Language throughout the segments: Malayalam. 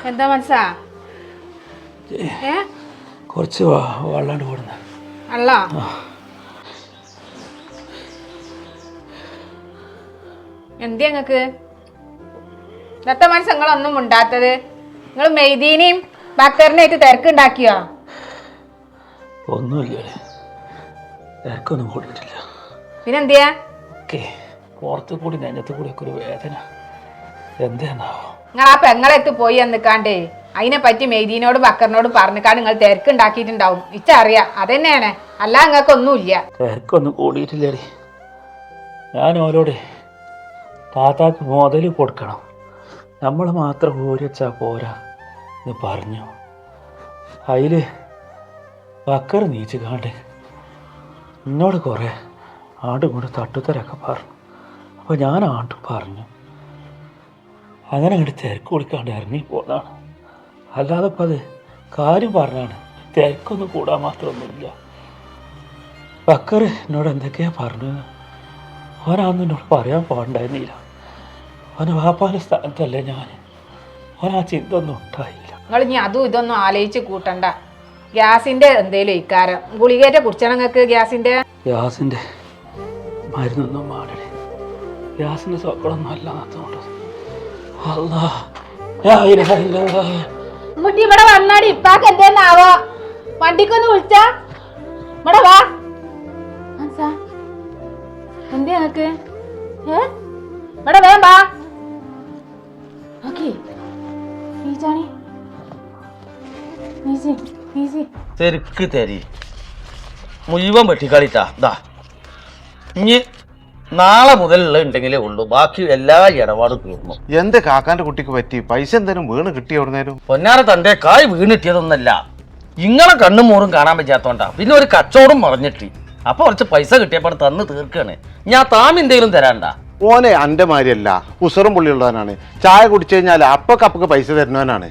എന്താ മനസ്സാ കുറച്ച് വെള്ളാണ്ട് കൊടുന്ന അല്ല എന്തിയാ നിങ്ങക്ക് ഇന്നത്തെ മനസ്സ് നിങ്ങളൊന്നും ഉണ്ടാത്തത്? നിങ്ങൾ മെയ്തീനെയും ബക്കറിനായിട്ട് തിരക്കുണ്ടാക്കിയോ? ഒന്നുമില്ല, തിരക്കൊന്നും കൂടിയിട്ടില്ല. പിന്നെന്തിയാ പുറത്ത് കൂടി നെഞ്ഞത്ത് കൂടി ഒക്കെ ഒരു വേദന എന്താണാവോ? നിങ്ങൾ ആ പെങ്ങളെത്ത് പോയി എന്നിക്കാണ്ടേ അതിനെ പറ്റി മെയ്തീനോട് ബക്കറിനോട് പറഞ്ഞിക്കാണ്ട് നിങ്ങൾ തിരക്കുണ്ടാക്കിയിട്ടുണ്ടാവും. ഇച്ചറിയാം, അതന്നെയാണ്. അല്ല നിങ്ങൾക്കൊന്നുമില്ല. തിരക്കൊന്നും കൂടിയിട്ടില്ലേ. ഞാൻ ഓരോട് താത്താക്ക് മുതൽ കൊടുക്കണം, നമ്മൾ മാത്രം ഊരി വെച്ചാൽ പോരാ എന്ന് പറഞ്ഞു. അതിൽ ബക്കർ നീച്ച് കാണ്ട് എന്നോട് കുറേ ആണ്ടും കൂടെ തട്ടുത്തരൊക്കെ പറഞ്ഞു. അപ്പോൾ ഞാൻ ആണ്ടും പറഞ്ഞു. അങ്ങനെ അങ്ങോട്ട് തിരക്ക് കൊടുക്കാണ്ട് ഇറങ്ങി പോന്നതാണ്. അല്ലാതെ ഇപ്പം അത് കാര്യം പറഞ്ഞാണ്, തിരക്കൊന്നും കൂടാൻ മാത്രമൊന്നുമില്ല. ബക്കർ എന്നോട് എന്തൊക്കെയാണ് പറഞ്ഞത് അവനാന്ന് എന്നോട് പറയാൻ പാടുണ്ടായിരുന്നില്ല. അവന് വാപ്പാൻ്റെ സ്ഥാനത്തല്ലേ ഞാൻ. അവനാ ചിന്ത ഒന്നും ഉണ്ടായില്ല. നിങ്ങൾ ഇനി അതും ഇതൊന്നും ആലോചിച്ച് കൂട്ടണ്ട. ഗ്യാസിന്റെ എന്തേലും ഇക്കാരം ഗുളികേറ്റ കുടിച്ചണം നിങ്ങൾക്ക്. ഗ്യാസിന്റെ മരുന്നൊന്നും മാടേ. ഗ്യാസിന്റെ സോക്കളൊന്നും അല്ല നടത്തുകൊണ്ട്. ഇവിടെ വന്നാടി ഇപ്പാക്ക് എന്തേന്നാവോ? വണ്ടിക്കൊന്ന് വിളിച്ചാ ഇവിടെ വാ. എന്താ നിങ്ങക്ക്? ഇവിടെ വേം വാ. തെരക്ക് തരി മുഴുവൻ വെട്ടിക്കളിട്ടാ. ഇതാ ഇനി നാളെ മുതലുള്ള ഉണ്ടെങ്കിലേ ഉള്ളൂ, ബാക്കി എല്ലാ ഇടപാടും തീർന്നു. എന്ത് കാക്കാന്റെ കുട്ടിക്ക് പറ്റി? പൈസ എന്തേലും വീണ് കിട്ടിയ എവിടുന്നേരും? പൊന്നാര തന്റെ കായ് വീണിട്ടിയതൊന്നല്ല, ഇങ്ങളെ കണ്ണും മൂറും കാണാൻ പറ്റാത്തോണ്ടാ. പിന്നെ ഒരു കച്ചവടം പറഞ്ഞിട്ട് അപ്പൊ കുറച്ച് പൈസ കിട്ടിയപ്പോൾ തന്ന് തീർക്കാണ്. ഞാൻ താമ എന്തെങ്കിലും തരാണ്ട. ഓനെ അന്റെ മാതിരിയല്ല, ഉസറും പുള്ളിയുള്ളവനാണ്. ചായ കുടിച്ചു കഴിഞ്ഞാൽ അപ്പൊക്കപ്പൊക്കെ പൈസ തരുന്നവനാണ്.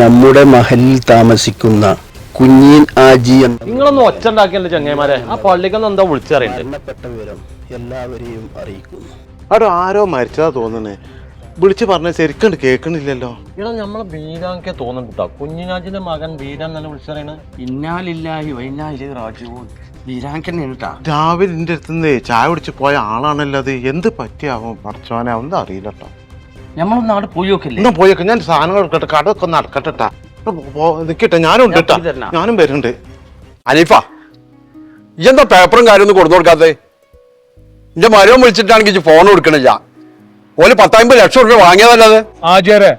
നമ്മുടെ മഹലിൽ താമസിക്കുന്ന കുഞ്ഞീൻ ആജി നിങ്ങളൊന്നും ഒച്ച ഉണ്ടാക്കിയല്ലേ ചങ്ങന്മാരെ? ആ പള്ളിക്കൊന്നും എന്താ വിളിച്ചറിയണ്ടേ? മരണപ്പെട്ട വിവരം എല്ലാവരെയും അറിയിക്കുന്നു. അവിടെ ആരോ മരിച്ചതാ തോന്നുന്നേ. വിളിച്ചു പറഞ്ഞ ശരിക്കും കേൾക്കണില്ലല്ലോ. ഇവിടെ നമ്മളെ ബീരാൻക്കെ തോന്നുന്നുണ്ടോ? കുഞ്ഞിനാജിന്റെ മകൻ ബീരാൻ തന്നെ വിളിച്ചറിയണ. ഇന്നാലില്ലാഹി വൈന്നാലി റാജിഊൻ. ബീരാൻക്കെട്ടാ രാവിലെ എന്റെ അടുത്തുനിന്ന് ചായ കുടിച്ച് പോയ ആളാണല്ലോ അത്. എന്ത് പറ്റിയാവും പഠിച്ചോനെ ഒന്നും അറിയില്ല കേട്ടോ. നമ്മളൊന്നും അവിടെ പോയി നോക്കില്ലേ? ഒന്നും പോയേക്ക, ഞാൻ സാധനങ്ങൾ എടുക്കട്ടെ, കടയൊക്കെ ഒന്ന് നടക്കട്ടെട്ടാ. നിക്കട്ടെ, ഞാനും ഉണ്ട് കേട്ടാ, ഞാനും വരുന്നുണ്ട്. അനീഫ, ഇതെന്താ പേപ്പറും കാര്യം ഒന്നും കൊടുത്തു കൊടുക്കാതെ? എന്റെ മരവും വിളിച്ചിട്ടാണെങ്കിൽ ഫോൺ കൊടുക്കണില്ല. ഓല് 19 ലക്ഷം രൂപ വാങ്ങിയതല്ലത്. ആചാര്യ,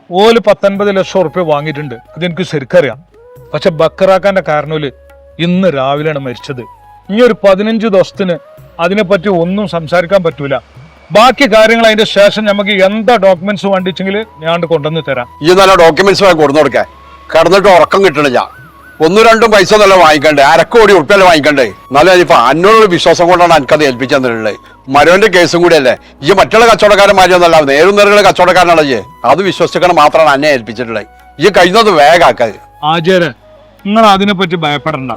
ഓല് 19 ലക്ഷം റുപ്യ വാങ്ങിയിട്ടുണ്ട്, അതെനിക്ക് ശരിക്കറിയാം. പക്ഷെ ബക്കറാക്കാന്റെ കാരണോല് ഇന്ന് രാവിലെയാണ് മരിച്ചത്. ഇനി ഒരു 15 ദിവസത്തിന് അതിനെപ്പറ്റി ഒന്നും സംസാരിക്കാൻ പറ്റൂല. ബാക്കി കാര്യങ്ങൾ അതിന്റെ ശേഷം നമുക്ക് എന്താ ഡോക്യുമെന്റ്സ് വേണ്ടിച്ചെങ്കിൽ ഞാൻ കൊണ്ടുവന്ന് തരാം. ഈ നല്ല ഡോക്യുമെന്റ്സ് കൊടുത്തു കൊടുക്കേ. കിടന്നിട്ട് ഉറക്കം കിട്ടണില്ല. 1-2 പൈസ നല്ല വാങ്ങിക്കണ്ടേ, 1 കോടി ഉറുപ്പ്യല്ല വാങ്ങിക്കണ്ടേ. എന്നാലും അനിപ്പ അന്നോടുള്ള വിശ്വാസം കൊണ്ടാണ് എനിക്കത് ഏൽപ്പിച്ചു തന്നിട്ടുള്ളത്. മരോന്റെ കേസും കൂടിയല്ലേ. ഈ മറ്റുള്ള കച്ചവടക്കാരന്മാരൊന്നല്ല, നേരും നേരുള്ള കച്ചവടക്കാരനാണ് ഈ. അത് വിശ്വസിക്കണം മാത്രമാണ് എന്നെ ഏൽപ്പിച്ചിട്ടുള്ളത്. ഈ കഴിയുന്നത് വേഗാക്കാത്. ആചാര്യ, നിങ്ങൾ അതിനെപ്പറ്റി ഭയപ്പെടണ്ട.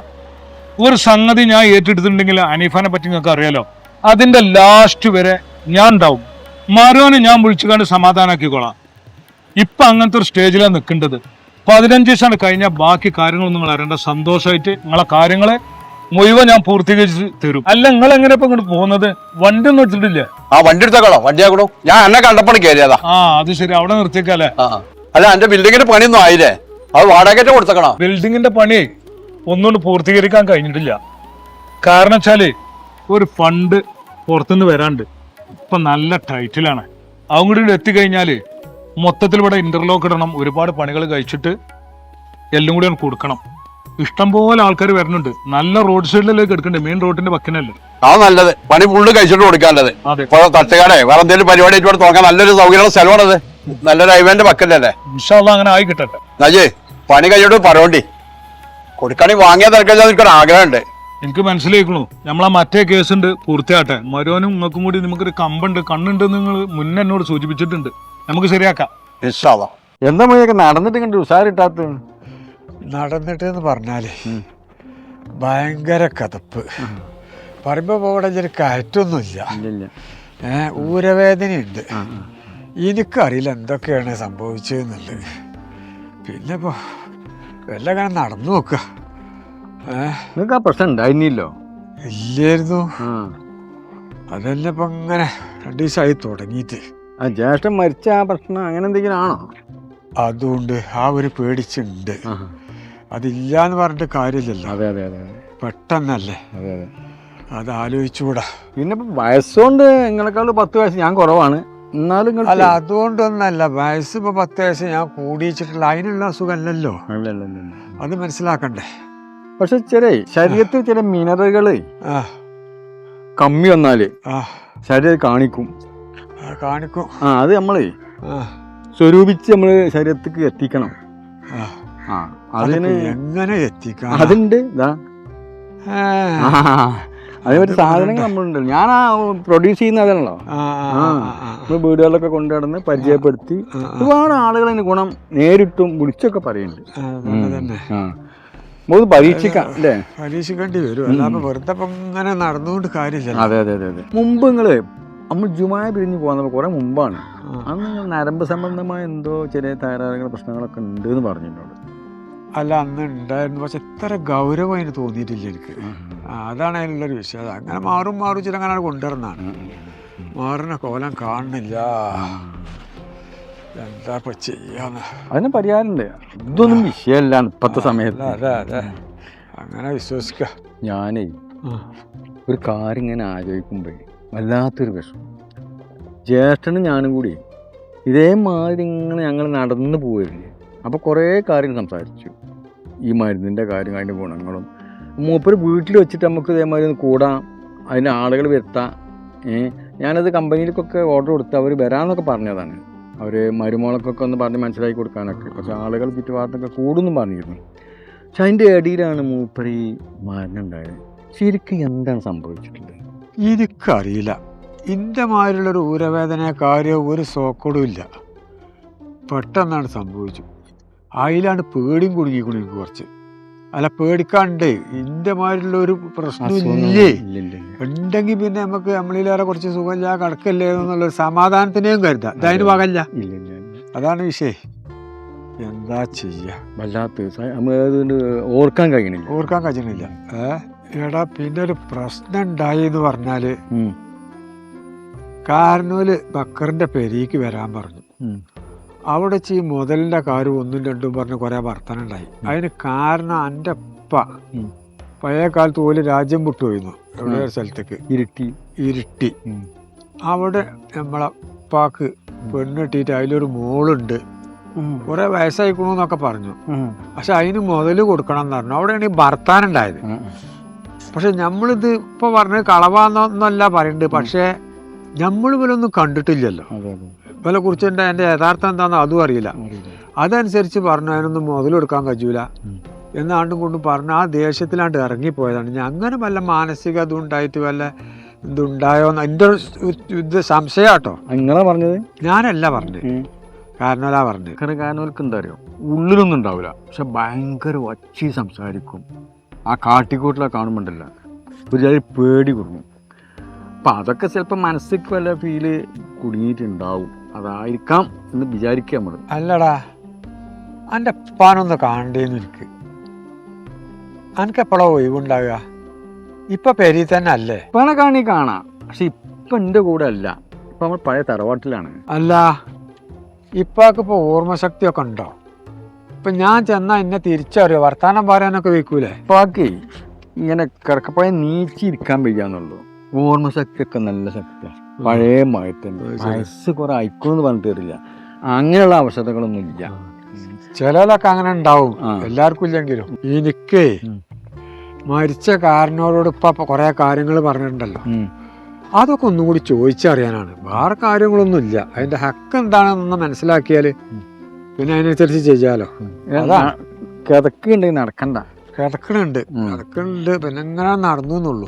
ഒരു സംഗതി ഞാൻ ഏറ്റെടുത്തിട്ടുണ്ടെങ്കിൽ അനീഫാനെ പറ്റി നിങ്ങൾക്ക് അറിയാലോ, അതിന്റെ ലാസ്റ്റ് വരെ ഞാൻ ഉണ്ടാവും. മരോനെ ഞാൻ വിളിച്ചു കണ്ട് സമാധാനാക്കിക്കോളാം. ഇപ്പൊ അങ്ങനത്തെ ഒരു സ്റ്റേജിലാണ് നിൽക്കേണ്ടത്. 15 ദിവസം കഴിഞ്ഞാൽ ബാക്കി കാര്യങ്ങളൊന്നും നിങ്ങൾ അറിയേണ്ട. സന്തോഷമായിട്ട് നിങ്ങളെ കാര്യങ്ങളെ മുഴുവൻ ഞാൻ പൂർത്തീകരിച്ച് തരും. അല്ല, നിങ്ങൾ എങ്ങനെ ഇപ്പൊ ഇങ്ങോട്ട് പോകുന്നത്? വണ്ടി ഒന്നും എടുത്തിട്ടില്ലേ? ആ വണ്ടി എടുത്തേക്കോളോ, വണ്ടിയാക്കണോ. ഞാൻ എന്നെ കണ്ടപ്പോൾ കയറിയതാ. അത് ശരി, അവിടെ നിർത്തിയേക്കല്ലേ. അല്ല, എന്റെ ബിൽഡിങ്ങിന്റെ പണിയൊന്നും ആയില്ലേ? അത് വാടകയ്ക്ക് കൊടുത്തേക്കണോ? ബിൽഡിങ്ങിന്റെ പണി ഒന്നുകൊണ്ട് പൂർത്തീകരിക്കാൻ കഴിഞ്ഞിട്ടില്ല. കാരണം വെച്ചാല് ഒരു ഫണ്ട് പുറത്തുനിന്ന് വരാണ്ട്. ഇപ്പൊ നല്ല ടൈറ്റിലാണ്. അതും കൂടി എത്തിക്കഴിഞ്ഞാല് മൊത്തത്തിൽ ഇവിടെ ഇന്റർലോക്ക് ഇടണം. ഒരുപാട് പണികൾ കഴിച്ചിട്ട് എല്ലാം കൂടി കൊടുക്കണം. ഇഷ്ടംപോലെ ആൾക്കാർ വരുന്നുണ്ട്. നല്ല റോഡ് സൈഡിലേക്ക് എടുക്കണ്ടേ, മെയിൻ റോഡിന്റെ പക്കനല്ലേ. അത് നല്ലത്. പണി ഫുള്ള് കഴിച്ചിട്ട് കൊടുക്കാനത്. തട്ടുകാടെ വേറെ എന്തെങ്കിലും പരിപാടി ഇവിടെ തുടങ്ങാൻ നല്ലൊരു സൗകര്യമുള്ള സ്ഥലമാണത്. നല്ലൊരു ഹൈവേന്റെ പക്കല്ലേ. ഇൻഷാ അല്ലാഹ് അങ്ങനെ ആയി കിട്ടട്ടെ. നജേ, പണി കഴിച്ചിട്ട് പറയോണ്ടി കൊടുക്കാണെങ്കിൽ വാങ്ങിയാൽ തിരക്കാൻ എനിക്കൊരു ആഗ്രഹമുണ്ട്. എനിക്ക് മനസ്സിലായിക്കണു. നമ്മളാ മറ്റേ കേസ് ഉണ്ട്, പൂർത്തിയാട്ടെ. മരോനും നിങ്ങൾക്കും കൂടി നമുക്കൊരു കമ്പുണ്ട്, കണ്ണുണ്ട്. നിങ്ങൾ മുന്നേ എന്നോട് സൂചിപ്പിച്ചിട്ടുണ്ട്. നമുക്ക് ശരിയാക്കാം. എന്താ മൊഴിയൊക്കെ നടന്നിട്ട് കണ്ട് ഉഷാറിട്ടാത്ത? നടന്നിട്ട് എന്ന് പറഞ്ഞാല് ഭയങ്കര കതപ്പ്. പറയുമ്പോ ഇവിടെ കയറ്റൊന്നുമില്ല. ഊരവേദനയുണ്ട്. എനിക്കറിയില്ല എന്തൊക്കെയാണ് സംഭവിച്ചതെന്നുള്ളത്. പിന്നെ ഇപ്പോൾ വല്ല അങ്ങനെ നടന്നു നോക്കുക. നിങ്ങൾക്ക് ആ പ്രശ്നം ഉണ്ടായിരുന്നില്ലോ? ഇല്ലായിരുന്നു. അതല്ല ഇപ്പം ഇങ്ങനെ 2 ദിവസമായി തുടങ്ങിയിട്ട്. ആ ജ്യേഷ്ഠൻ മരിച്ച ആ പ്രശ്നം അങ്ങനെ എന്തെങ്കിലും ആണോ? അതുകൊണ്ട് ആ ഒരു പേടിച്ചുണ്ട്. അതില്ല എന്ന് പറഞ്ഞിട്ട് കാര്യമില്ലല്ലോ. അതെ അതെ അതെ പെട്ടെന്നല്ലേ. അതെ അതെ. അത് ആലോചിച്ചുകൂടാ. പിന്നെ ഇപ്പം വയസ്സുകൊണ്ട് നിങ്ങളെക്കാൾ 10 വയസ്സ് ഞാൻ കുറവാണ്. എന്നാലും അല്ല, അതുകൊണ്ടൊന്നല്ല. വയസ്സ് ഇപ്പോൾ 10 വയസ്സ് ഞാൻ കൂടിയിച്ചിട്ടുള്ള അതിനുള്ള അസുഖമല്ലല്ലോ. അത് മനസ്സിലാക്കണ്ടേ. പക്ഷെ ചില ശരീരത്തിൽ ചില മിനറലുകൾ ആ കമ്മി വന്നാല് ആ ശരീരം കാണിക്കും. കാണിക്കും. അത് നമ്മള് ആ സ്വരൂപിച്ച് നമ്മള് ശരീരത്തിക്ക് എത്തിക്കണം. അതിന് എങ്ങനെ എത്തിക്കാം? അതുണ്ട്. അതേപോലെ സാധനങ്ങൾ നമ്മളുണ്ടല്ലോ. ഞാൻ പ്രൊഡ്യൂസ് ചെയ്യുന്നതാണല്ലോ. നമ്മൾ വീടുകളിലൊക്കെ കൊണ്ടുനടന്ന് പരിചയപ്പെടുത്തി ഒരുപാട് ആളുകൾ അതിന് ഗുണം നേരിട്ടും വിളിച്ചൊക്കെ പറയുന്നുണ്ട്. നമുക്ക് പരീക്ഷിക്കാം അല്ലേ? പരീക്ഷിക്കേണ്ടി വരും. അല്ലാതെ വെറുതെ ഇങ്ങനെ നടന്നുകൊണ്ട് കാര്യമില്ല. അതെ അതെ അതെ അതെ. മുമ്പ് നമ്മൾ ജുമായ പിരിഞ്ഞ് പോകുന്നത് കുറെ മുമ്പാണ്. അന്ന് നരമ്പ് സംബന്ധമായ എന്തോ ചെറിയ തകരാറുകൾ പ്രശ്നങ്ങളൊക്കെ ഉണ്ട് എന്ന് പറഞ്ഞിട്ടുണ്ട്. അല്ല, അന്ന് ഉണ്ടായിരുന്നു. പക്ഷെ ഇത്ര ഗൗരവം അതിന് തോന്നിയിട്ടില്ല എനിക്ക്. അതാണ് അതിനുള്ളൊരു വിഷയം. അങ്ങനെ മാറും ചില അങ്ങനെ കൊണ്ടുവരുന്നതാണ്. മാറുന്ന കോലം കാണുന്നില്ല. എന്താ ഇപ്പൊ ചെയ്യാന്ന്? അതിന് പരിഹാരമുണ്ട്. ഇതൊന്നും വിഷയമല്ല ഇപ്പത്തെ സമയത്ത്. അതെ അതെ, അങ്ങനെ വിശ്വസിക്ക. ഞാനേ ഒരു കാര്യം ഇങ്ങനെ ആലോചിക്കുമ്പോ വല്ലാത്തൊരു വിഷമം. ജ്യേഷ്ഠനും ഞാനും കൂടി ഇതേമാതിരി ഇങ്ങനെ ഞങ്ങൾ നടന്നു പോയിരുന്നു. അപ്പോൾ കുറേ കാര്യങ്ങൾ സംസാരിച്ചു. ഈ മരുന്നിൻ്റെ കാര്യം, അതിൻ്റെ ഗുണങ്ങളും. മൂപ്പര് വീട്ടിൽ വെച്ചിട്ട് നമുക്ക് ഇതേമാതിരി ഒന്ന് കൂടാം, അതിൻ്റെ ആളുകൾ വരുത്താം. ഞാനത് കമ്പനിയിലേക്കൊക്കെ ഓർഡർ കൊടുത്ത് അവർ വരാമെന്നൊക്കെ പറഞ്ഞതാണ്. അവർ മരുമോളക്കൊക്കെ ഒന്ന് പറഞ്ഞ് മനസ്സിലാക്കി കൊടുക്കാനൊക്കെ. പക്ഷേ ആളുകൾ ചുറ്റുപാടത്തൊക്കെ കൂടുമെന്നും പറഞ്ഞിരുന്നു. പക്ഷെ അതിൻ്റെ ഇടയിലാണ് മൂപ്പര് ഈ മരണം ഉണ്ടായത്. ശരിക്കും എന്താണ് സംഭവിച്ചിട്ടുള്ളത്? എനിക്കറിയില്ല. എൻ്റെ മാതിരിയുള്ളൊരു ഊരവേദന കാര്യമോ ഒരു സോക്കോടും ഇല്ല. പെട്ടെന്നാണ് സംഭവിച്ചു. അതിലാണ് പേടിയും കുടുങ്ങിക്കൊണ്ട് എനിക്ക് കുറച്ച്. അല്ല, പേടിക്കാണ്ട് എൻ്റെ മാതിരിയുള്ള ഒരു പ്രശ്നമില്ലേ. ഉണ്ടെങ്കിൽ പിന്നെ നമുക്ക് നമ്മളിലേറെ കുറച്ച് സുഖമില്ല കിടക്കല്ലേ എന്നുള്ളൊരു സമാധാനത്തിനെയും കരുതാം. ഇതതിന് പകല്ല. അതാണ് വിഷയം. എന്താ ചെയ്യാ? വല്ലാത്ത ഓർക്കാൻ കഴിയണില്ല. എടാ, പിന്നെ ഒരു പ്രശ്നം ഉണ്ടായി എന്ന് പറഞ്ഞാല് കാരണോല് ബക്കറിന്റെ പെരീക്ക് വരാൻ പറഞ്ഞു. അവിടെ ഈ മുതലിന്റെ കാര്യം 1ഉം 2ഉം പറഞ്ഞ് കുറെ വർത്തനം ഉണ്ടായി. അതിന് കാരണം എൻ്റെ ഉപ്പ പഴയ കാലത്ത് ഓല് രാജ്യം വിട്ടുപോയിരുന്നു. എവിടെ ഒരു സ്ഥലത്തേക്ക് ഇരുട്ടി. അവിടെ നമ്മളെ ഉപ്പാക്ക് പെണ്ണിട്ടിട്ട് അതിലൊരു മോളുണ്ട്. കുറെ വയസ്സായിക്കണമെന്നൊക്കെ പറഞ്ഞു. പക്ഷെ അതിന് മുതല് കൊടുക്കണം എന്ന് പറഞ്ഞു. അവിടെയാണ് ഈ ഭർത്താനുണ്ടായത്. പക്ഷെ നമ്മളിത് ഇപ്പൊ പറഞ്ഞത് കളവാന്നൊന്നല്ല പറയുന്നുണ്ട്. പക്ഷെ നമ്മൾ ഇവരൊന്നും കണ്ടിട്ടില്ലല്ലോ. ഇവരെ കുറിച്ച് എൻ്റെ യഥാർത്ഥം എന്താണെന്ന് അതും അറിയില്ല. അതനുസരിച്ച് പറഞ്ഞു അതിനൊന്നും മുതലെടുക്കാൻ കഴിയൂല എന്നാണ്ടും കൊണ്ടും പറഞ്ഞ് ആ ദേഷ്യത്തിലാണ്ട് ഇറങ്ങിപ്പോയതാണ്. ഞാൻ അങ്ങനെ വല്ല മാനസിക ഇതുണ്ടായിട്ട് വല്ല ഇതുണ്ടായോന്ന് എൻ്റെ ഇത് സംശയാട്ടോ. നിങ്ങളാ പറഞ്ഞത്? ഞാനല്ല പറഞ്ഞത്, കാരണവരാ പറഞ്ഞത്. കാരണവർക്ക് എന്താ അറിയോ, ഉള്ളിലൊന്നും ഉണ്ടാവില്ല. പക്ഷെ ഭയങ്കര വച്ചി സംസാരിക്കും. ആ കാട്ടിക്കൂട്ടിലൊക്കെ കാണുമ്പോണ്ടല്ല ഒരു പേടി കൊടുക്കും. അപ്പം അതൊക്കെ ചിലപ്പോൾ മനസ്സിക്ക് വല്ല ഫീല് കുടുങ്ങിയിട്ടുണ്ടാവും. അതായിരിക്കാം എന്ന് വിചാരിക്കുക നമ്മൾ. അല്ലടാ, എൻ്റെ ഉപ്പാനൊന്ന് കാണണ്ടേന്ന് എനിക്ക് എപ്പോഴാ ഒഴിവുണ്ടാവുക? ഇപ്പം പെരി തന്നെ അല്ലേ? ഇപ്പനെ കാണാം. പക്ഷെ ഇപ്പം എൻ്റെ കൂടെ അല്ല. ഇപ്പം നമ്മൾ പഴയ തറവാട്ടിലാണ്. അല്ല, ഇപ്പാക്കിപ്പോൾ ഓർമ്മശക്തിയൊക്കെ ഉണ്ടോ? ഇപ്പം ഞാൻ ചെന്നാൽ എന്നെ തിരിച്ചറിയോ? വർത്താനം പറയാനൊക്കെ വെക്കൂലേ? ഇപ്പാക്ക് ഇങ്ങനെ കിടക്കപ്പായ നീച്ചിരിക്കാൻ വയ്യാന്നുള്ളൂ. ഓർമ്മശക്തിയൊക്കെ നല്ല ശക്തിയാണ്. പഴയ മാറ്റം വയസ്സ് കുറെ അയക്കുമെന്ന് പറഞ്ഞിട്ട് തരില്ല. അങ്ങനെയുള്ള അവസ്ഥകളൊന്നും ഇല്ല. ചിലതൊക്കെ അങ്ങനെ ഉണ്ടാവും, എല്ലാവർക്കും ഇല്ലെങ്കിലും. എനിക്ക് മരിച്ച കാരനോട് ഇപ്പൊ കുറെ കാര്യങ്ങൾ പറഞ്ഞിട്ടുണ്ടല്ലോ. അതൊക്കെ ഒന്നും കൂടി ചോദിച്ചറിയാനാണ്. വേറെ കാര്യങ്ങളൊന്നും ഇല്ല. അതിന്റെ ഹക്ക് എന്താണെന്ന് മനസ്സിലാക്കിയാല് പിന്നെ അതിനനുസരിച്ച് ചെയ്യാലോ. കിതക്കുണ്ടെങ്കിൽ നടക്കണ്ട. കിടക്കണുണ്ട് പിന്നെ ഇങ്ങനെ നടന്നു എന്നുള്ളൂ.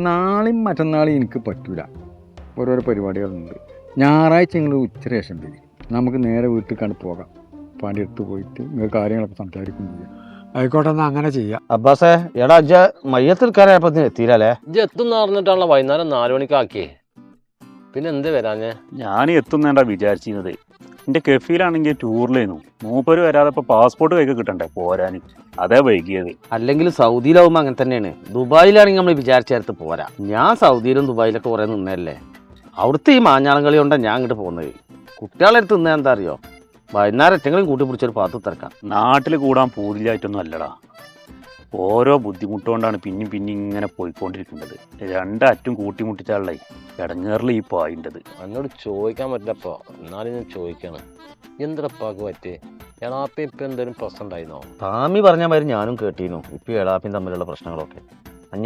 നാളെയും മറ്റന്നാളും എനിക്ക് പറ്റൂല. ഓരോരോ പരിപാടികളുണ്ട്. ഞായറാഴ്ച നിങ്ങൾ ഉച്ചശേഷം വരും. നമുക്ക് നേരെ വീട്ടിൽ കണ്ട് പോകാം. പണിയെടുത്ത് പോയിട്ട് നിങ്ങൾ കാര്യങ്ങളൊക്കെ സംസാരിക്കും ചെയ്യാം. ആയിക്കോട്ടെ, എന്നാ അങ്ങനെ ചെയ്യാം. അബ്ബാസേ, എടാ മയ്യത്തിൽ കയറിയപ്പോ എത്തിയില്ലേ? എത്തുന്ന പറഞ്ഞിട്ടാണല്ലോ വൈകുന്നേരം 4 മണിക്ക് ആക്കിയേ. പിന്നെ എന്ത് വരാഞ്ഞേ? ഞാൻ എത്തുന്നേണ്ടാ വിചാരിച്ചിരുന്നത്. എൻ്റെ കെഫീലാണെങ്കിൽ ടൂറിലായിരുന്നു. മൂപ്പര് വരാതെ ഇപ്പോൾ പാസ്പോർട്ട് കൈക്ക് കിട്ടണ്ടേ പോരാൻ. അതേ വൈകിയത്. അല്ലെങ്കിൽ സൗദിയിലാവുമ്പോൾ അങ്ങനെ തന്നെയാണ്. ദുബായിലാണെങ്കിൽ നമ്മൾ വിചാരിച്ച നേരത്ത് പോരാ. ഞാൻ സൗദിയിലും ദുബായിലൊക്കെ കുറേ നിന്നല്ലേ. അവിടുത്തെ ഈ മാഞ്ഞാളം കളി കൊണ്ടാണ് ഞാൻ ഇങ്ങോട്ട് പോകുന്നത്. കുട്ടികളെ അടുത്ത് നിന്നാൽ എന്താ അറിയോ, വൈകുന്നേരം എറ്റെങ്കിലും കൂട്ടി പിടിച്ചൊരു പാത്ത് തിരക്കാം. നാട്ടിൽ കൂടാൻ പൂതില്ലായിട്ടൊന്നും അല്ലടാ. ഓരോ ബുദ്ധിമുട്ടുകൊണ്ടാണ് പിന്നെയും ഇങ്ങനെ പോയിക്കൊണ്ടിരിക്കുന്നത്. രണ്ടറ്റും കൂട്ടിമുട്ടിച്ചാളേ ഇടങ്ങേറിൽ ഈ പായിൻ്റെത്. എന്നോട് ചോദിക്കാൻ പറ്റില്ലപ്പോ, എന്നാലും ഞാൻ ചോദിക്കാണ്. എന്തിടപ്പാക്ക് പറ്റേ? എളാപ്പ ഇപ്പം എന്തെങ്കിലും പ്രശ്നം ഉണ്ടായിരുന്നോ? താമി പറഞ്ഞ മാതിരി ഞാനും കേട്ടിരുന്നു ഇപ്പം എളാപ്പിയും തമ്മിലുള്ള പ്രശ്നങ്ങളൊക്കെ.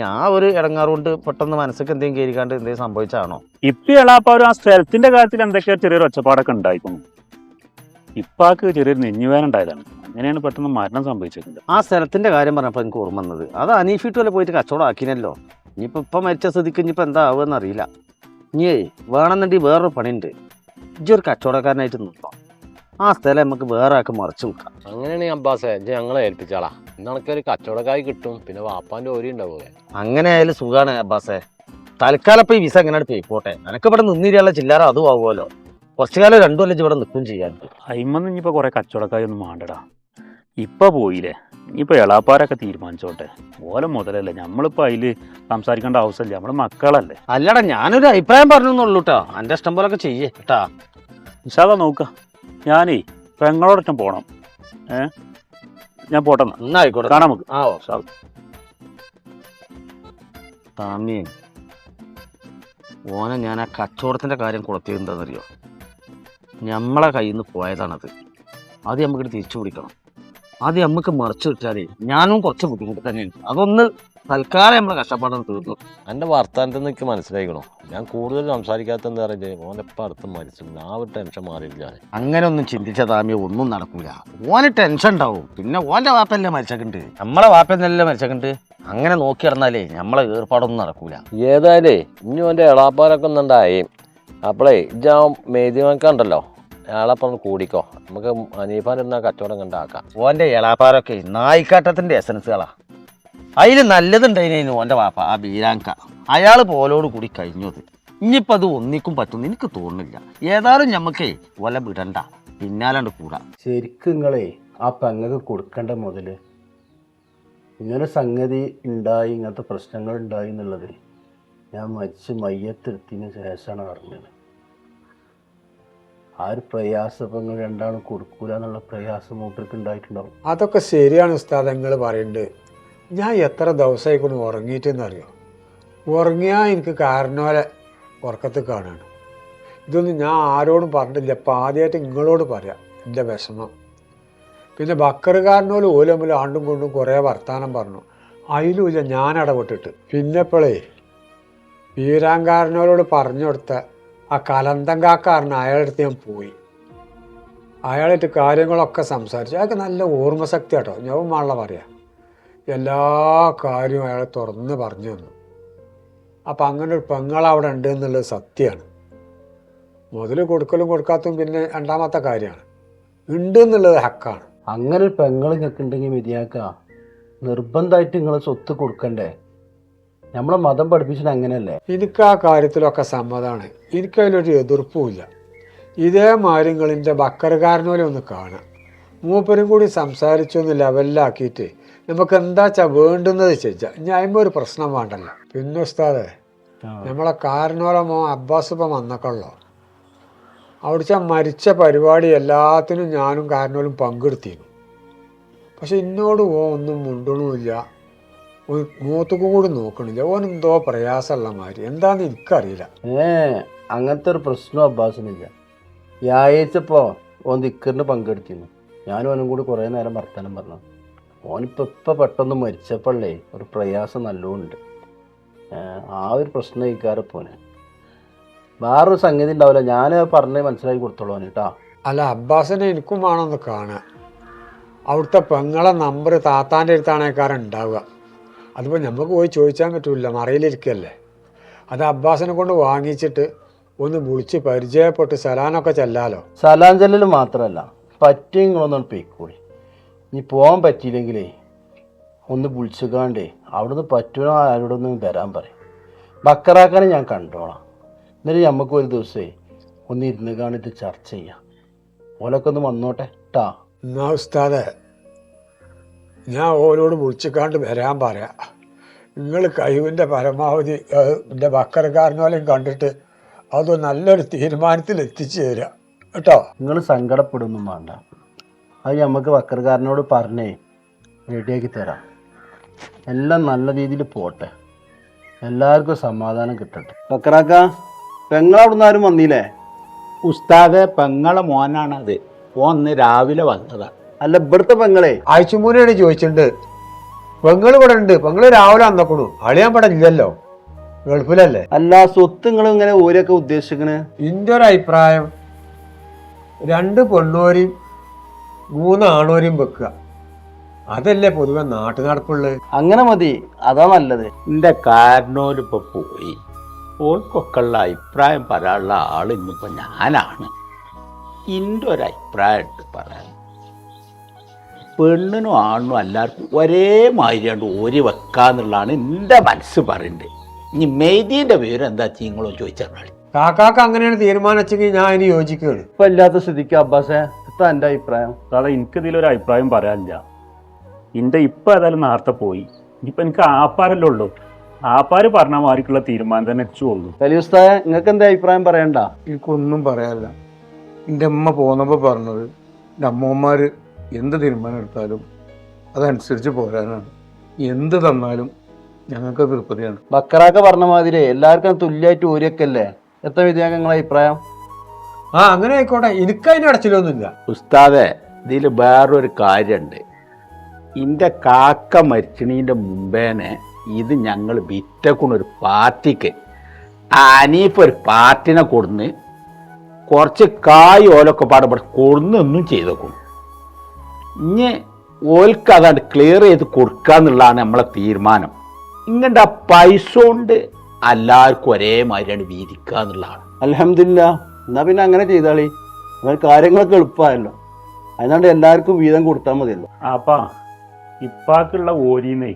ഞാൻ ഒരു ഇടങ്ങാറുകൊണ്ട് പെട്ടെന്ന് മനസ്സിലേക്ക് എന്തെങ്കിലും കയറിക്കാണ്ട് എന്തെങ്കിലും സംഭവിച്ചാണോ? ഇപ്പം എളാപ്പാരും ആ സ്ഥലത്തിന്റെ കാര്യത്തിൽ എന്തൊക്കെയോ ചെറിയൊരു ഒച്ചപ്പാടൊക്കെ ഉണ്ടായിരുന്നു. ഇപ്പാക്ക് ചെറിയൊരു നെഞ്ഞുവേദന ഉണ്ടായതാണ്. അങ്ങനെയാണ് പെട്ടെന്ന് മരണം സംഭവിച്ചിട്ടുണ്ട്. ആ സ്ഥലത്തിന്റെ കാര്യം പറഞ്ഞപ്പോൾ എനിക്ക് ഓർമ്മ വന്നത്, അത് അനീഫിട്ട് വല്ല പോയിട്ട് കച്ചവടം ആക്കിനല്ലോ. ഇനിയിപ്പോൾ മരിച്ച സ്ഥിതിക്ക് ഇനിയിപ്പോൾ എന്താ ആവുമെന്ന് അറിയില്ല. ഇനിയേ വേണമെന്നുണ്ടെങ്കിൽ വേറൊരു പണിയുണ്ട്. ഇജ്ജൊരു കച്ചവടക്കാരനായിട്ട് നിൽക്കാം. ആ സ്ഥലം നമുക്ക് വേറെ ആൾക്ക് മറിച്ച് വിൽക്കാം. അങ്ങനെയാണെങ്കിൽ അബ്ബാസേ ഞങ്ങളെ ഏൽപ്പിച്ചാളാ. ഇന്നണക്കൊരു കച്ചവടക്കായി കിട്ടും, പിന്നെ വാപ്പാൻ്റെ ഓരി ഉണ്ടാവുക. അങ്ങനെ ആയാലും സുഖമാണ് അബ്ബാസേ. തൽക്കാലം ഇപ്പോൾ ഈ വിസ എങ്ങനെ പോയിക്കോട്ടെ. എനിക്ക് ഇവിടെ നിന്നിരിയുള്ള ചില്ലറ അതും ആവുമല്ലോ. കുറച്ചു കാലം 2 കൊല്ലം ഇവിടെ നിൽക്കും ചെയ്യാൻ. അയിമന്ന് ഇനിയിപ്പോൾ കുറേ കച്ചവടക്കാരൊന്നും വേണ്ടടാ. ഇപ്പം പോയില്ലേ, ഇനിയിപ്പോൾ എളാപ്പാരൊക്കെ തീരുമാനിച്ചോട്ടെ. ഓല മുതലല്ലേ, നമ്മളിപ്പോൾ അതിൽ സംസാരിക്കേണ്ട ആവശ്യമില്ല. നമ്മൾ മക്കളല്ലേ. അല്ലടാ, ഞാനൊരു അഭിപ്രായം പറഞ്ഞുള്ളൂ കേട്ടോ. എൻ്റെ ഇഷ്ടം പോലൊക്കെ ചെയ്യേ കേട്ടാ. ഇൻഷാല്ലാ നോക്കാം. ഞാനേ പെങ്ങളോടൊറ്റം പോകണം. ഞാൻ പോട്ടെ. എന്നായിക്കോട്ടെ, കാണാം നമുക്ക്. ആ താമി ഓനെ ഞാൻ ആ കച്ചവടത്തിൻ്റെ കാര്യം കുളത്തിയത് എന്താണെന്നറിയോ, നമ്മളെ കയ്യിൽ നിന്ന് പോയതാണത്. അത് നമുക്ക് തിരിച്ചു പിടിക്കണം. അത് നമുക്ക് മറിച്ചു കിട്ടാതെ ഞാനും കുറച്ച് ബുദ്ധിമുട്ട് തന്നെയാണ്. അതൊന്ന് തൽക്കാലം നമ്മളെ കഷ്ടപ്പാടാണ് തീർന്നു. എൻ്റെ വർത്താനത്തിൽ നിന്ന് എനിക്ക് മനസ്സിലായിക്കണോ, ഞാൻ കൂടുതൽ സംസാരിക്കാത്ത എന്താ പറയുക, ഓനെപ്പം അടുത്ത് മരിച്ചു. ആ ഒരു ടെൻഷൻ മാറിയില്ല. അങ്ങനെ ഒന്നും ചിന്തിച്ച താമിയ ഒന്നും നടക്കൂല. ഓന് ടെൻഷൻ ഉണ്ടാവും. പിന്നെ ഓൻ്റെ വാപ്പല്ലേ മരിച്ചക്കുണ്ട്, നമ്മളെ വാപ്പന്നല്ലേ മരിച്ചക്കുണ്ട്. അങ്ങനെ നോക്കി നടന്നാലേ നമ്മളെ ഏർപ്പാടൊന്നും നടക്കൂല. ഏതായാലേ ഇനി ഓൻ്റെ എളാപ്പാരൊക്കെ ഒന്നുണ്ടായി. അപ്പോളേ ഇജ്ജാ മേദിമക്കുണ്ടല്ലോ, അയാളപ്പം കൂടിക്കോ. നമുക്ക് അനീഫാനിരുന്ന കച്ചവടം കണ്ടാക്കാം. ഓൻ്റെ എളാപ്പാരൊക്കെ നായിക്കാട്ടത്തിൻ്റെ എസൻസുകളാ. അതിൽ നല്ലതുണ്ടായിരുന്നു ഓൻ്റെ വാപ്പ ആ ബീരാങ്ക. അയാൾ പോലോട് കൂടി കഴിഞ്ഞത്. ഇനിയിപ്പോൾ അത് ഒന്നിക്കും പറ്റുമെന്ന് എനിക്ക് തോന്നുന്നില്ല. ഏതായാലും ഞമ്മക്കേ ഒല വിടണ്ട, പിന്നാലാണ്ട് കൂടാ. ശരിക്കും നിങ്ങളെ ആ പെങ്ങൾക്ക് കൊടുക്കേണ്ട മുതൽ ഇങ്ങനെ സംഗതി ഉണ്ടായി, ഇങ്ങനത്തെ പ്രശ്നങ്ങൾ ഉണ്ടായി എന്നുള്ളത് ഞാൻ മരിച്ച് മയ്യത്തെടുത്തതിന് ശേഷമാണ് അറിഞ്ഞത്. ആ ഒരു പ്രയാസം ഇപ്പം നിങ്ങൾ രണ്ടാളും കൊടുക്കൂല എന്നുള്ള പ്രയാസം മൂപ്പർക്ക് ഉണ്ടായിട്ടുണ്ടാവും. അതൊക്കെ ശരിയാണ് ഉസ്താദ് നിങ്ങൾ പറയുന്നുണ്ട്. ഞാൻ എത്ര ദിവസമായിക്കൊണ്ട് ഉറങ്ങിയിട്ടെന്നറിയോ. ഉറങ്ങിയാൽ എനിക്ക് കാരണവരെ ഉറക്കത്തിൽ കാണുകയാണ്. ഇതൊന്നും ഞാൻ ആരോടും പറഞ്ഞിട്ടില്ല. ഇപ്പം ആദ്യമായിട്ട് നിങ്ങളോട് പറയാം എൻ്റെ വിഷമം. പിന്നെ ബക്കറുകാരനോട് ഓലമ്മിൽ ആണ്ടും കൊണ്ടും കുറേ വർത്തമാനം പറഞ്ഞു. അതിലുമില്ല ഞാൻ ഇടപെട്ടിട്ട്. പിന്നെ ഇപ്പോഴേ വീരാങ്കാരനോട് പറഞ്ഞു കൊടുത്ത ആ കലന്തങ്കാക്കാരന് അയാളടുത്ത് ഞാൻ പോയി. അയാളായിട്ട് കാര്യങ്ങളൊക്കെ സംസാരിച്ചു. അയാൾക്ക് നല്ല ഓർമ്മശക്തി കേട്ടോ. ഞാൻ മാള പറയാം, എല്ലാ കാര്യവും അയാൾ തുറന്ന് പറഞ്ഞു തന്നു. അപ്പം അങ്ങനെ ഒരു പെങ്ങളവിടെ ഉണ്ട് എന്നുള്ളത് സത്യമാണ്. മുതൽ കൊടുക്കലും കൊടുക്കാത്തതും പിന്നെ രണ്ടാമത്തെ കാര്യമാണ്. ഉണ്ട് എന്നുള്ളത് ഹക്കാണ്. അങ്ങനെ ഒരു പെങ്ങൾ നിങ്ങൾക്ക് ഉണ്ടെങ്കിൽ മതിയാക്ക, നിർബന്ധമായിട്ട് നിങ്ങളെ സ്വത്ത് കൊടുക്കണ്ടേ? നമ്മളെ മതം പഠിപ്പിച്ചത് അങ്ങനെയല്ലേ? എനിക്ക് ആ കാര്യത്തിലൊക്കെ സമ്മതമാണ്. എനിക്കതിലൊരു എതിർപ്പുമില്ല. ഇതേമാതിരി നിങ്ങളിൻ്റെ ബക്കറുകാരനോലെ ഒന്ന് കാണാം. മൂപ്പരും കൂടി സംസാരിച്ചൊന്ന് ലെവലിലാക്കിയിട്ട് നമുക്ക് എന്താ വെച്ചാൽ വേണ്ടുന്നത് ചോദിച്ചാൽ ഇനി അതിമ്പോൾ ഒരു പ്രശ്നം വേണ്ടല്ലോ. പിന്നെ ഉസ്താദേ, നമ്മളെ കാരണോലെ അബ്ബാസ് ഇപ്പം വന്നേക്കുള്ളൂ. അവിടുത്തെ മരിച്ച പരിപാടി എല്ലാത്തിനും ഞാനും കാരണോലും പങ്കെടുത്തിരുന്നു. പക്ഷെ എന്നോട് ഒന്നും മുണ്ടണമില്ല, മൂത്തുക്കും കൂടി നോക്കണില്ല. ഓനെന്തോ പ്രയാസമുള്ള മാതിരി. എന്താന്ന് എനിക്കറിയില്ല. അങ്ങനത്തെ ഒരു പ്രശ്നം അബ്ബാസിനില്ല. വ്യാഴാഴ്ചപ്പോൾ ഓൻ ദിക്കറിന് പങ്കെടുത്തിരുന്നു. ഞാനും ഓനും കൂടി കുറേ നേരം വർത്തമാനം പറഞ്ഞു. ഓനിപ്പോൾ പെട്ടെന്ന് മരിച്ചപ്പോഴേ ഒരു പ്രയാസം നല്ലോണ്ട്. ആ ഒരു പ്രശ്നം കഴിക്കാറപ്പോനെ വേറൊരു സംഗതി ഉണ്ടാവില്ല. ഞാൻ പറഞ്ഞ് മനസ്സിലാക്കി കൊടുത്തോളൂ കേട്ടോ. അല്ല, അബ്ബാസിനെ എനിക്കും വേണമെന്ന് കാണുക. അവിടുത്തെ പെങ്ങളെ നമ്പർ താത്താൻ്റെ അടുത്താണേക്കാരൻ ഉണ്ടാവുക. അതിപ്പോൾ നമുക്ക് പോയി ചോദിച്ചാൻ പറ്റില്ല, മറയിലിരിക്കല്ലേ. അത് അബ്ബാസിനെ കൊണ്ട് വാങ്ങിച്ചിട്ട് ഒന്ന് വിളിച്ച് പരിചയപ്പെട്ട് സലാനൊക്കെ ചെല്ലാലോ. സലാൻ ചെല്ലൽ മാത്രമല്ല, പറ്റിയും നിങ്ങളൊന്നും പോയിക്കൂടി. ഇനി പോകാൻ പറ്റിയില്ലെങ്കിലേ ഒന്ന് വിളിച്ചുകാണ്ടേ അവിടുന്ന് പറ്റുമോ ആരോടൊന്നും തരാൻ പറയും. ബക്കറാക്കാനെ ഞാൻ കണ്ടോളാം. എന്നിട്ട് നമുക്ക് ഒരു ദിവസമേ ഒന്ന് ഇരുന്ന് കാണിട്ട് ചർച്ച ചെയ്യാം. ഓലൊക്കെ ഒന്ന് വന്നോട്ടെ ട്ടാ. എന്നാ ഉസ്താദെ ഞാൻ ഓരോട് വിളിച്ചിക്കാണ്ട് വരാൻ പറയാം. നിങ്ങൾ കഴിവിൻ്റെ പരമാവധി എൻ്റെ ബക്കരക്കാരനോലും കണ്ടിട്ട് അത് നല്ലൊരു തീരുമാനത്തിൽ എത്തിച്ചു തരിക കേട്ടോ. നിങ്ങൾ സങ്കടപ്പെടുന്നു വേണ്ട, അത് നമുക്ക് വക്കർക്കാരനോട് പറഞ്ഞേ റെഡിയാക്കി തരാം. എല്ലാം നല്ല രീതിയിൽ പോട്ടെ, എല്ലാവർക്കും സമാധാനം കിട്ടട്ടെ. വക്കറാക്ക പെങ്ങളവിടുന്ന് ആരും വന്നില്ലേ? ഉസ്താദെ പെങ്ങളെ മോനാണത്. ഓന്ന് രാവിലെ വന്നതാ. അല്ല ഇവിടുത്തെ പെങ്ങളെ ആഴ്ചമൂനാണ് ചോദിച്ചിട്ടുണ്ട്. പെങ്ങൾ ഇവിടെ ഉണ്ട്. പെങ്ങള് രാവിലെ വന്നേക്കണു. അളിയാൻ ഇവിടെ ഇല്ലല്ലോ, ഗൾഫിലല്ലേ. അല്ല സ്വത്ത് നിങ്ങൾ ഇങ്ങനെ ഓരൊക്കെ ഉദ്ദേശിക്കണേ? എൻ്റെ ഒരു അഭിപ്രായം 2 പെണ്ണോരെയും 3 ആണോരെയും വെക്കുക. അതല്ലേ പൊതുവെ നാട്ടു നടപ്പുള്ളത്. അങ്ങനെ മതി, അതാ നല്ലത്. എൻ്റെ കാരണോരിപ്പോൾ പോയി. ഓൾക്കൊക്കെ ഉള്ള അഭിപ്രായം പറയാനുള്ള ആൾ ഇന്നിപ്പോൾ ഞാനാണ്. എൻ്റെ ഒരു അഭിപ്രായം ഉണ്ട് പറയാൻ. പെണ്ണിനും ആണിനും എല്ലാവർക്കും ഒരേ മാതിരിയാണ്ട് ഓരി വെക്കാന്നുള്ളതാണ് എൻ്റെ മനസ്സ് പറയുന്നത്. ഇനി മെയ്തീൻ്റെ വിവരം എന്താ നിങ്ങളോ ചോദിച്ചാൽ കാക്കാക്ക് അങ്ങനെയാണ് തീരുമാനം വെച്ചെങ്കിൽ ഞാൻ അതിന് യോജിക്കുകയാണ്. ഇപ്പൊ ഇല്ലാത്ത സ്ഥിതിക്ക് അബ്ബാസെ എന്താ എൻ്റെ അഭിപ്രായം? സാറേ എനിക്കിതിലൊരു അഭിപ്രായം പറയാനില്ല. എൻ്റെ ഇപ്പം ഏതായാലും നേരത്തെ പോയി. ഇനിയിപ്പോൾ എനിക്ക് ആപ്പാരല്ലേ ഉള്ളൂ. ആപ്പാര് പറഞ്ഞ മാതിരിക്കുള്ള തീരുമാനം തന്നെ വെച്ചുള്ളൂ. കലിയുസ്തായ നിങ്ങൾക്ക് എന്താ അഭിപ്രായം പറയണ്ട? എനിക്കൊന്നും പറയാനില്ല. എൻ്റെ അമ്മ പോന്നപ്പോൾ പറഞ്ഞത് എൻ്റെ അമ്മമാർ എന്ത് തീരുമാനം എടുത്താലും അതനുസരിച്ച് പോരാനാണ്. എന്ത് തന്നാലും ഞങ്ങൾക്ക് തൃപ്തിയാണ്. ബക്കറാക്ക പറഞ്ഞ മാതിരി എല്ലാവർക്കും തുല്യമായിട്ട് ഊരിയൊക്കെ അല്ലേ? എത്ര വിധിയാ നിങ്ങളെ അഭിപ്രായം? അങ്ങനെ ആയിക്കോട്ടെ, എനിക്കതിന് അടച്ചിലൊന്നുമില്ല. ഉസ്താദെ ഇതിൽ വേറൊരു കാര്യമുണ്ട്. എൻ്റെ കാക്ക മരിച്ചണീൻ്റെ മുമ്പേനെ ഇത് ഞങ്ങൾ വിറ്റക്കൊണ്ടൊരു പാർട്ടിക്ക് അനീഫ് ഒരു പാർട്ടിനെ കൊടുന്ന് കുറച്ച് കായ് ഓലൊക്കെ പാടപ്പെട്ട് കൊടുന്നൊന്നും ചെയ്തേക്കും. ഇനി ഓൽക്ക് അതാണ്ട് ക്ലിയർ ചെയ്ത് കൊടുക്കാന്നുള്ളതാണ് നമ്മളെ തീരുമാനം. ഇങ്ങോട്ട് ആ പൈസ കൊണ്ട് എല്ലാവർക്കും ഒരേമാതിരിയാണ് വീതിക്കുക എന്നുള്ളതാണ്. അൽഹംദുലില്ലാ, എന്നാ പിന്നെ അങ്ങനെ ചെയ്താളി. അങ്ങനെ കാര്യങ്ങളൊക്കെ എളുപ്പമായല്ലോ. അതിനാണ്ട് എല്ലാവർക്കും വീതം കൊടുത്താൽ മതിയല്ലോ. ആപ്പാ ഇപ്പാക്കുള്ള ഓരിന്നേ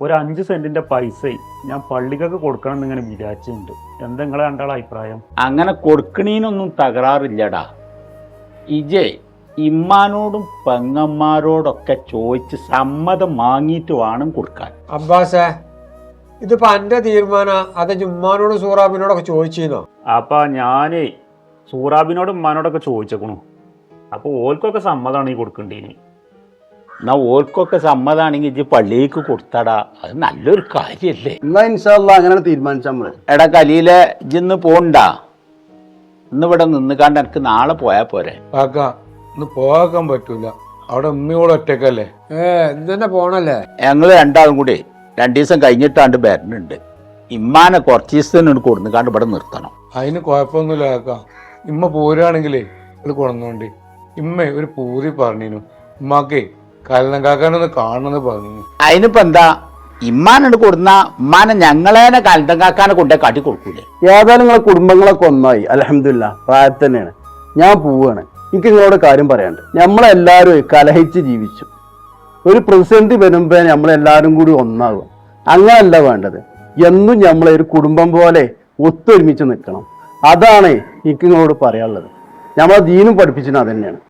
ഒരു 5 സെന്റിന്റെ പൈസ ഞാൻ പള്ളിക്കൊക്കെ കൊടുക്കണം എന്നിങ്ങനെ വിചാരിച്ചിട്ടുണ്ട്. എന്താ നിങ്ങളെ രണ്ടാളെ അഭിപ്രായം? അങ്ങനെ കൊടുക്കണീനൊന്നും തകരാറില്ലടാ. ഇജേ ഇമ്മാനോടും പെങ്ങന്മാരോടൊക്കെ ചോദിച്ച് സമ്മതം വാങ്ങിയിട്ട് വേണം കൊടുക്കാൻ. അബ്ബാസേ ഇതിപ്പോ എന്റെ തീരുമാന അത് ജുമ്മാനോടും സൂറാബിനോടൊക്കെ ചോദിച്ചിരുന്നോ? അപ്പാ ഞാനേ സൂറാബിനോടും ഉമ്മാനോടൊക്കെ ചോദിച്ചേക്കണു. അപ്പോൾ ഓൽക്കൊക്കെ സമ്മതമാണ് ഈ കൊടുക്കേണ്ടീനി. എന്നാ ഓർക്കൊക്കെ സമ്മതാണെങ്കിൽ ഇജ്ജ് പള്ളിക്ക് കൊടുത്തടാ, അത് നല്ലൊരു കാര്യല്ലേ. എന്നാ ഇൻഷാ അല്ലാ അങ്ങനെ തീരുമാനിച്ചാൽ മതി. എടാ കലീലെ ഇജ്ജിന്ന് പോണ്ടാ, ഇന്ന് ഇവിടെ നിന്നുകാണ്ട് എനിക്ക് നാളെ പോയാൽ പോരെ? കാക്ക ഇന്ന് പോകാൻ പറ്റൂല, അവിടെ ഉമ്മയോട് ഒറ്റക്കല്ലേ. ഇന്നെ പോണല്ലേ? ഞങ്ങൾ രണ്ടാളും കൂടി 2 ദിവസം കഴിഞ്ഞിട്ടാണ്ട് വരുന്നുണ്ട്. ഇമ്മാനെ കുറച്ച് ദിവസത്തിന് കൊടുന്നുകാണ്ട് ഇവിടെ നിർത്തണം. അതിന് കുഴപ്പമൊന്നുമില്ല കാക്ക. ഇമ്മ പോരുകയാണെങ്കിലേ ഇത് കൊണ്ടുവന്നോണ്ട്. ഇമ്മ ഒരു പൂതി പറഞ്ഞിരുന്നു ഉമ്മാക്കേ കല്ലൻ കാക്കാനൊന്ന് കാണണമെന്ന് പറഞ്ഞു. അതിനിപ്പോ എന്താ, ഇമ്മാനോട് കൊടുന്ന ഉമ്മാനെ ഞങ്ങളേനെ കലന്തം കാക്കാനെ കൊണ്ടേ കാട്ടി കൊടുക്കൂലേ. ഏതായാലും നിങ്ങളെ കുടുംബങ്ങളൊക്കെ ഒന്നായി അൽഹംദുലില്ലാ. പ്രായത്തിൽ തന്നെയാണ്. ഞാൻ പോവുകയാണ്. എനിക്ക് നിങ്ങളോട് കാര്യം പറയാനുണ്ട്. നമ്മളെല്ലാവരും കലഹിച്ച് ജീവിച്ചു. ഒരു പ്രതിസന്ധി വരുമ്പോൾ നമ്മളെല്ലാവരും കൂടി ഒന്നാകും. അങ്ങനല്ല വേണ്ടത്. എന്നും നമ്മളെ ഒരു കുടുംബം പോലെ ഒത്തൊരുമിച്ച് നിൽക്കണം. അതാണ് എനിക്ക് നിങ്ങളോട് പറയാനുള്ളത്. നമ്മളെ ദീനും പഠിപ്പിച്ചത് അത് തന്നെയാണ്.